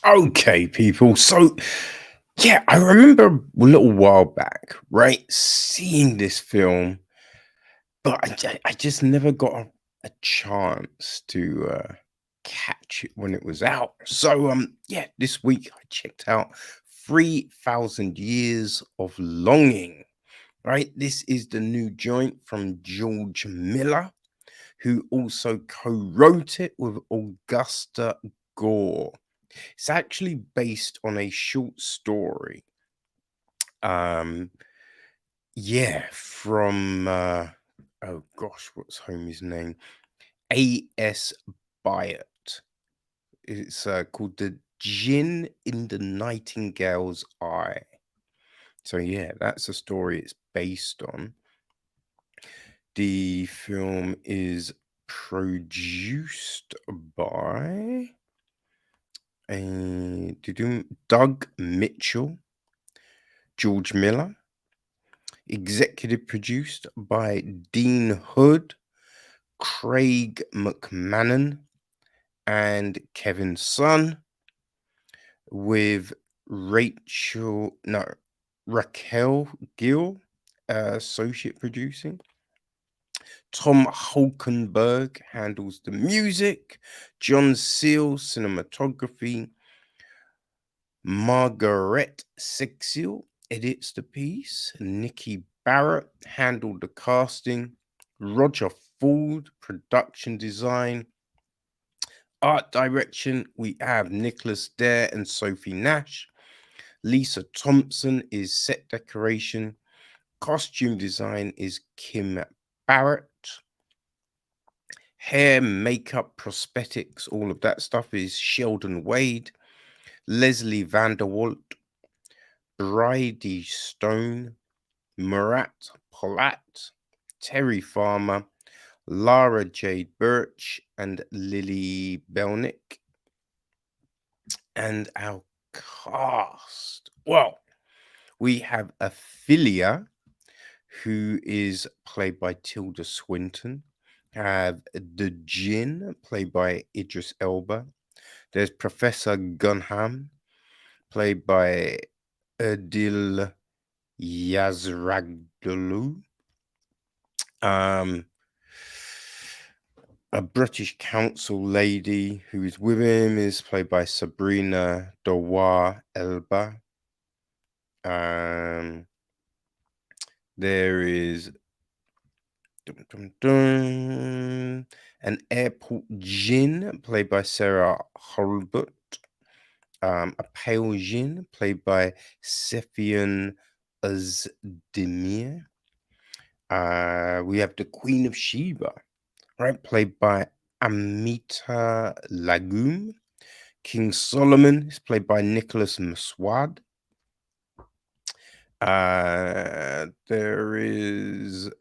Okay, people. So, yeah, I remember a little while back, right, seeing this film, but I just never got a chance to catch it when it was out. So, yeah, this week I checked out 3,000 Years of Longing, right? This is the new joint from George Miller, who also co wrote it with Augusta Gore. It's actually based on a short story. Um, yeah, from oh gosh, what's homie's name? A.S. Byatt. It's called The Djinn in the Nightingale's Eye. So yeah, that's a story it's based on. The film is produced by Doug Mitchell, George Miller, executive produced by Dean Hood, Craig McMahon, and Kevin Sun, with Raquel Gill, associate producing. Tom Hulkenberg handles the music. John Seal, cinematography. Margaret Sexil edits the piece. Nikki Barrett handled the casting. Roger Ford, production design. Art direction, we have Nicholas Dare and Sophie Nash. Lisa Thompson is set decoration. Costume design is Kim Barrett. Hair, makeup, prosthetics, all of that stuff is Sheldon Wade. Leslie Vanderwalt, Bridie Stone, Murat Polat, Terry Farmer, Lara Jade Birch, and Lily Belnick. And our cast. Well, we have Ophelia, who is played by Tilda Swinton. Have the Djinn, played by Idris Elba. There's Professor Gunham, played by Adil Yazragdulu. Um, a British council lady who is with him is played by Sabrina Dawar Elba. Um, there is an airport Djinn played by Sarah Holbert. A pale Djinn played by Sefian Azdemir. We have the Queen of Sheba, right, played by Amita Lagoon. King Solomon is played by Nicholas Maswad. There is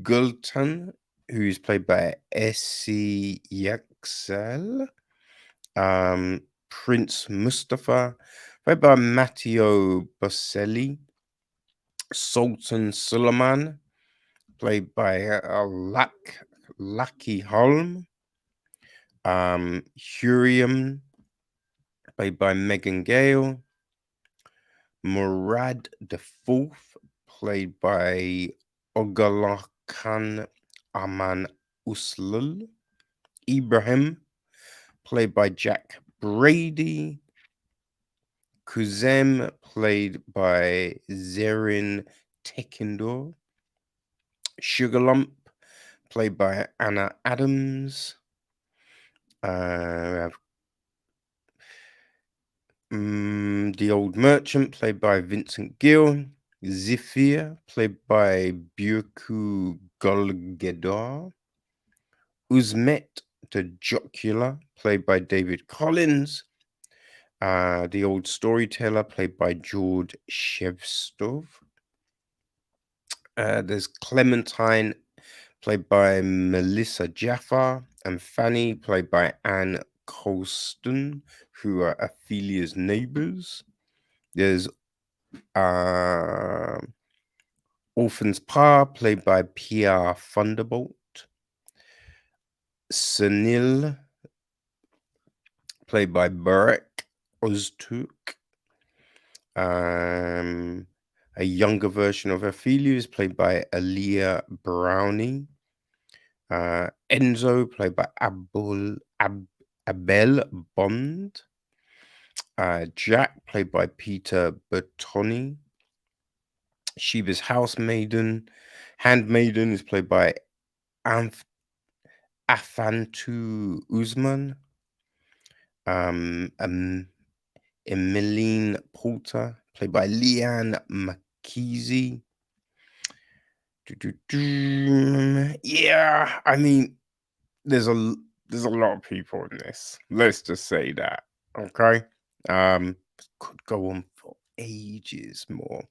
Gultan, who is played by Essie Yaxel. Prince Mustafa, played by Matteo Boselli. Sultan Suleiman, played by Lucky Holm. Huriam, played by Megan Gale. Murad the Fourth, played by Ogalah Khan Aman Uslul. Ibrahim, played by Jack Brady. Kuzem, played by Zerin Tekindor. Sugarlump, played by Anna Adams. We have the Old Merchant, played by Vincent Gill. Zephyr, played by Burku Golgedar. Uzmet, the Jocular, played by David Collins. The Old Storyteller, played by George Shevstov. There's Clementine, played by Melissa Jaffa, and Fanny, played by Anne Colston, who are Ophelia's neighbors. There's Orphan's Pa, played by Pierre Thunderbolt. Sunil, played by Barack Ozturk. Um, a younger version of Ophelia is played by Aaliyah Brownie. Enzo, played by Abel Bond. Jack, played by Peter Bertoni. Sheba's handmaiden, is played by Anf- Afantu Usman. Emmeline Porter, played by Leanne McKeesey. Yeah, I mean, there's a lot of people in this. Let's just say that. Okay. Could go on for ages more.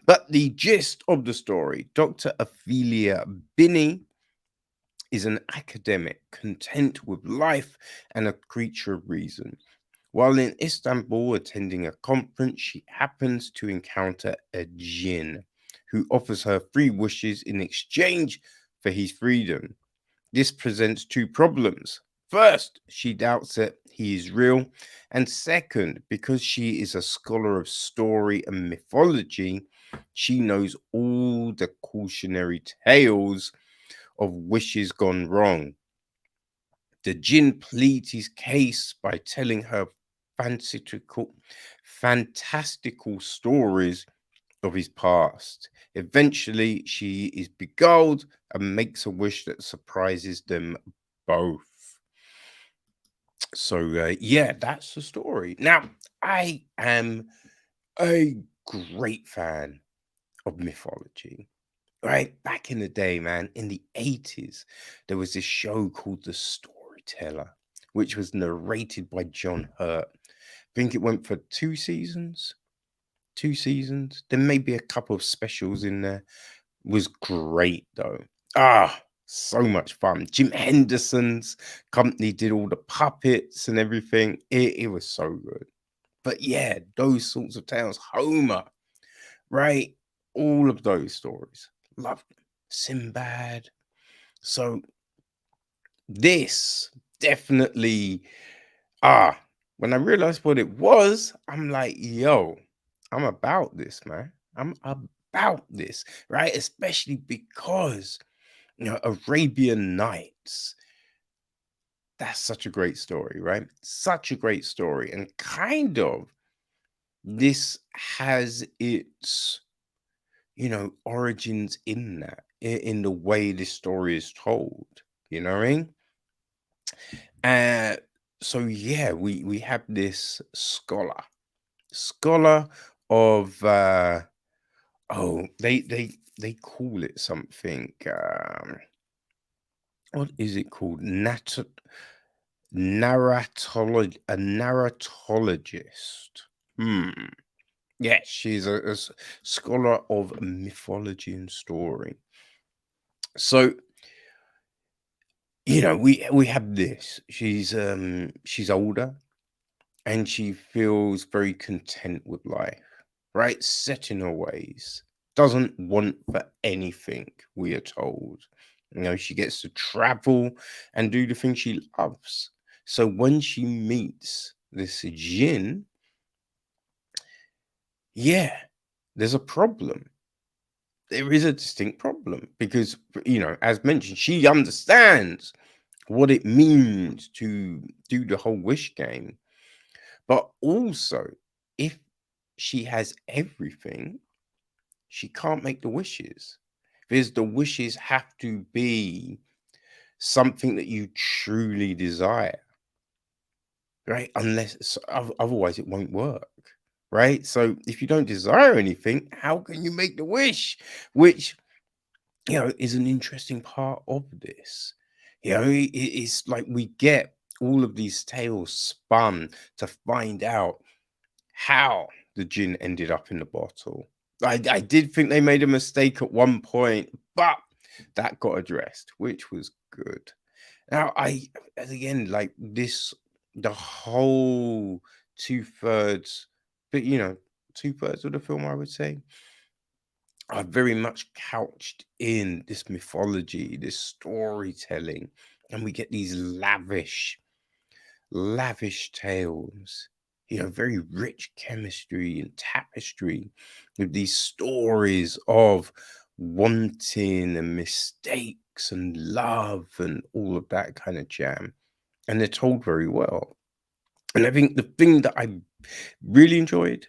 But the gist of the story, Dr. Ophelia Binnie is an academic content with life and a creature of reason. While in Istanbul attending a conference, she happens to encounter a Djinn who offers her 3 wishes in exchange for his freedom. This presents 2 problems. First, she doubts that he is real. And second, because she is a scholar of story and mythology, she knows all the cautionary tales of wishes gone wrong. The Djinn pleads his case by telling her fantastical stories of his past. Eventually, she is beguiled and makes a wish that surprises them both. So, yeah, that's the story. Now, I am a great fan of mythology. Right back in the day, man, in the 80s, there was this show called The Storyteller, which was narrated by John Hurt. I think it went for 2 seasons. 2 seasons. There may be a couple of specials in there. Was great though. So much fun. Jim Henderson's company did all the puppets and everything. It was so good. But yeah, those sorts of tales. Homer, right? All of those stories. Loved them. Sinbad. So this definitely when I realized what it was, I'm like, yo, I'm about this, man. I'm about this, right? Especially because, Arabian Nights, that's such a great story, right? Such a great story. And kind of this has its, origins in that, in the way this story is told. You know what I mean? Uh, so yeah, we have this scholar of they call it something. What is it called? A narratologist. Yeah, she's a scholar of mythology and story. So we have this. She's older and she feels very content with life, right? Set in her ways, doesn't want for anything, we are told. She gets to travel and do the things she loves. So when she meets this Jinn, yeah, there's a problem. There is a distinct problem because, as mentioned, she understands what it means to do the whole wish game. But also, if she has everything, she can't make the wishes. Because the wishes have to be something that you truly desire, right? Otherwise it won't work, right? So if you don't desire anything, how can you make the wish? Which, is an interesting part of this. It's like we get all of these tales spun to find out how the gin ended up in the bottle. I did think they made a mistake at one point, but that got addressed, which was good. Now, again, like this, the whole 2/3, but 2/3 of the film, I would say, are very much couched in this mythology, this storytelling, and we get these lavish tales, very rich chemistry and tapestry with these stories of wanting and mistakes and love and all of that kind of jam. And they're told very well. And I think the thing that I really enjoyed,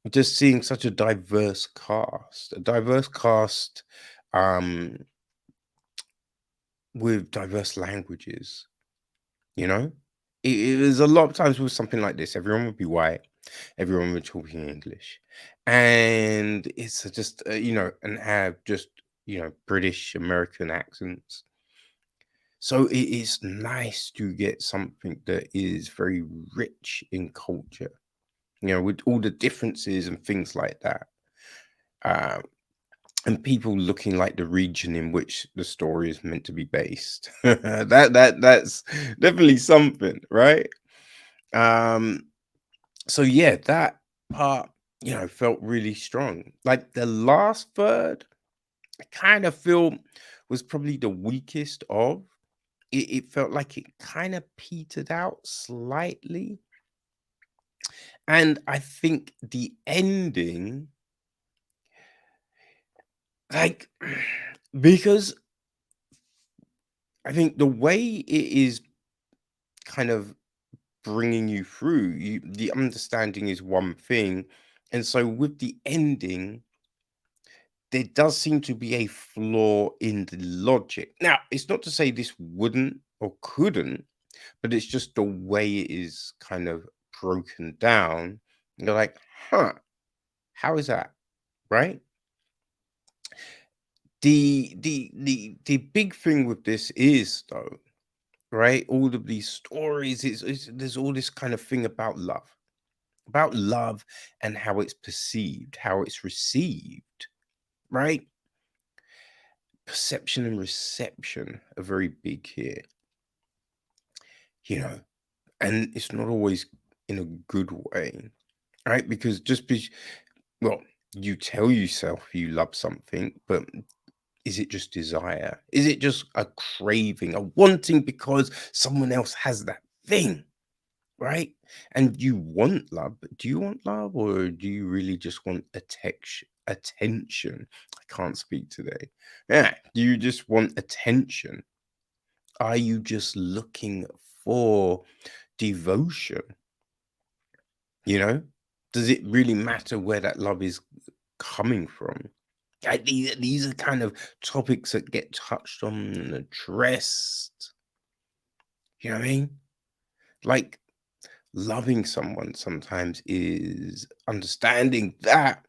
just seeing such a diverse cast um, with diverse languages, you know? It was a lot of times with something like this, everyone would be white, everyone would talk in English. And it's just, and have just, British American accents. So it is nice to get something that is very rich in culture, with all the differences and things like that. Uh, and people looking like the region in which the story is meant to be based. That's definitely something, right? Um, so yeah, that part, felt really strong. Like the last third, I kind of feel was probably the weakest of. It felt like it kind of petered out slightly. And I think the ending, like, because I think the way it is kind of bringing you through, the understanding is one thing. And so with the ending, there does seem to be a flaw in the logic. Now, it's not to say this wouldn't or couldn't, but it's just the way it is kind of broken down. You're like, huh, how is that? Right? The big thing with this is though, right? All of these stories is there's all this kind of thing about love and how it's perceived, how it's received, right? Perception and reception are very big here, you know, and it's not always in a good way, right? Because well, you tell yourself you love something, but is it just desire? Is it just a craving, a wanting because someone else has that thing, right? And you want love, but do you want love or do you really just want attention? I can't speak today. Yeah, do you just want attention? Are you just looking for devotion? You know, does it really matter where that love is coming from? Like these are kind of topics that get touched on and addressed. You know what I mean? Like loving someone sometimes is understanding that,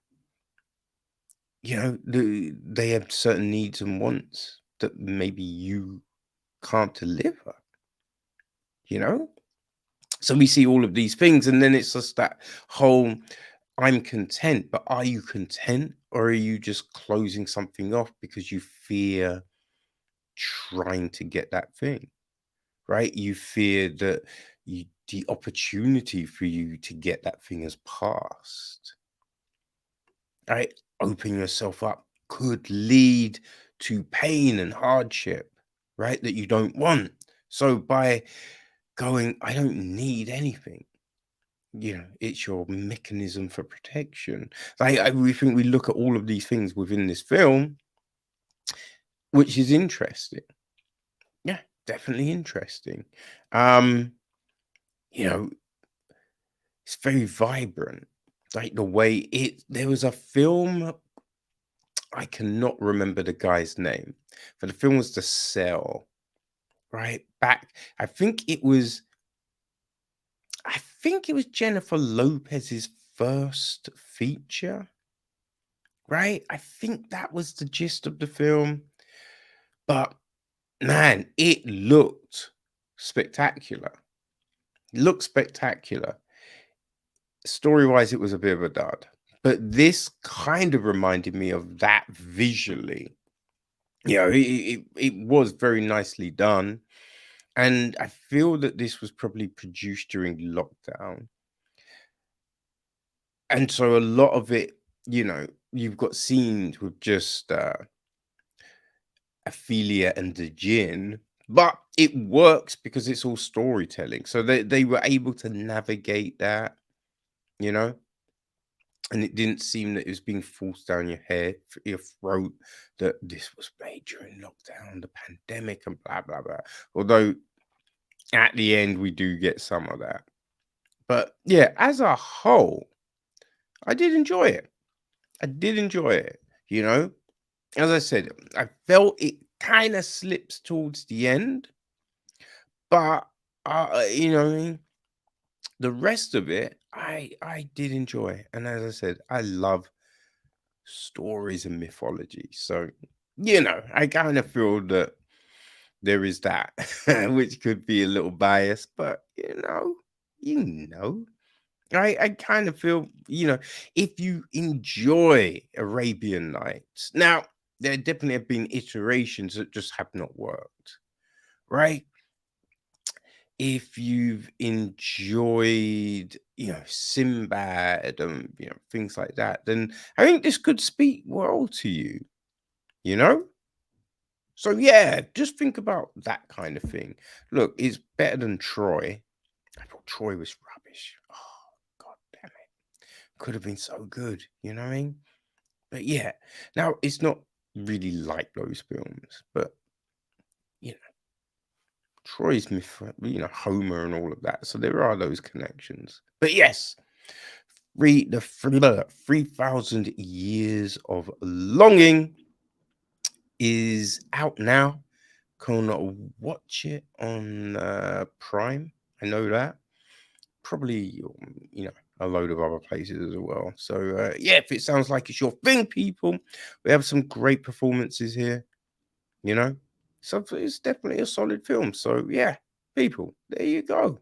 they have certain needs and wants that maybe you can't deliver, you know? So we see all of these things, and then it's just that whole I'm content, but are you content or are you just closing something off because you fear trying to get that thing, right? You fear that the opportunity for you to get that thing has passed, right? Opening yourself up could lead to pain and hardship, right? That you don't want. So by going, I don't need anything, it's your mechanism for protection. We think we look at all of these things within this film, which is interesting. Yeah, definitely interesting. Um, you know, it's very vibrant. Like the way there was a film, I cannot remember the guy's name, but the film was The Cell, right? I think it was Jennifer Lopez's first feature, right? I think that was the gist of the film. But man, it looked spectacular. It looked spectacular. Story-wise, it was a bit of a dud. But this kind of reminded me of that visually. It was very nicely done. And I feel that this was probably produced during lockdown. And so a lot of it, you've got scenes with just Ophelia and the Djinn, but it works because it's all storytelling. So they were able to navigate that, you know, and it didn't seem that it was being forced down your head, your throat, that this was made during lockdown, the pandemic, and blah blah blah. Although at the end we do get some of that, but yeah, as a whole, I did enjoy it. I did enjoy it. You know, as I said, I felt it kind of slips towards the end, but you know, what I mean, the rest of it, I did enjoy. And as I said, I love stories and mythology. So, you know, I kind of feel that there is that, which could be a little biased, but you know, I kind of feel, you know, if you enjoy Arabian Nights, now there definitely have been iterations that just have not worked, right? If you've enjoyed, you know, Sinbad and you know things like that, then I think this could speak well to you, you know? So yeah, just think about that kind of thing. Look, it's better than Troy. I thought Troy was rubbish. Oh, god damn it. Could have been so good, you know what I mean? But yeah, now it's not really like those films, but you know, Troy's myth, you know, Homer and all of that. So there are those connections. But yes, 3,000 Years of Longing is out now. Can watch it on Prime. I know that. Probably, you know, a load of other places as well. So, yeah, if it sounds like it's your thing, people, we have some great performances here, you know. So it's definitely a solid film. So, yeah, people, there you go.